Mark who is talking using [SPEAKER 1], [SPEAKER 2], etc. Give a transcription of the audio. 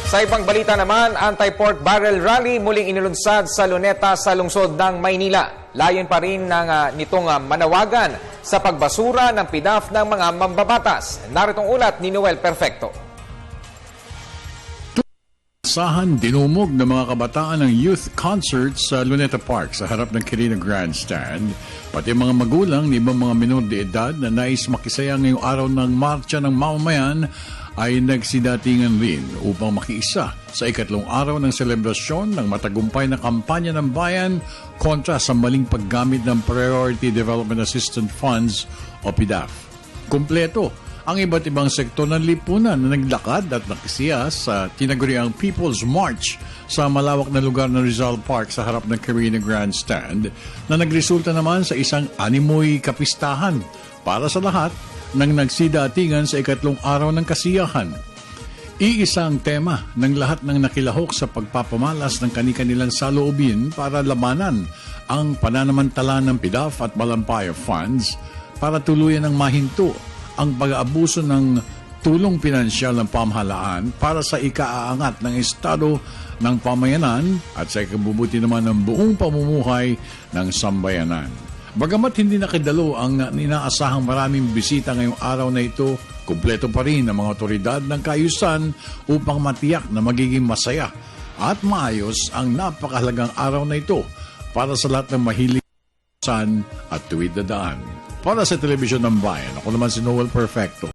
[SPEAKER 1] Sa ibang balita naman, anti-pork barrel rally muling inilunsad sa Luneta sa lungsod ng Maynila. Layon pa rin nitong manawagan sa pagbasura ng PDAF ng mga mambabatas. Naritong ulat ni Noel Perfecto.
[SPEAKER 2] Asahan dinumog ng mga kabataan ng youth concert sa Luneta Park sa harap ng Quirino Grandstand. Pati mga magulang ni ibang mga minor de edad na nais makisaya ngayong araw ng Marcha ng Mamamayan ay nagsidatingan rin upang makiisa sa ikatlong araw ng selebrasyon ng matagumpay na kampanya ng bayan kontra sa maling paggamit ng Priority Development Assistance Funds o PDAF. Kumpleto ang iba't ibang sektor ng lipunan na naglakad at nakisiya sa tinaguriang People's March sa malawak na lugar ng Rizal Park sa harap ng Quirino Grandstand na nagresulta naman sa isang animoy kapistahan para sa lahat ng nagsidatingan sa ikatlong araw ng kasiyahan. Iisang tema ng lahat ng nakilahok sa pagpapamalas ng kani-kanilang saloobin para labanan ang pananamantala ng PDAF at Malampaya Funds para tuluyan ng mahinto ang pag-aabuso ng tulong pinansyal ng pamahalaan para sa ikaaangat ng estado ng pamayanan at sa ikabubuti naman ng buong pamumuhay ng sambayanan. Bagamat hindi nakidalo ang inaasahang maraming bisita ngayong araw na ito, kumpleto pa rin ang mga otoridad ng kaayusan upang matiyak na magiging masaya at maayos ang napakahalagang araw na ito para sa lahat ng mahilig at tuwid na daan. Para sa Telebisyon ng Bayan, ako naman si Noel Perfecto.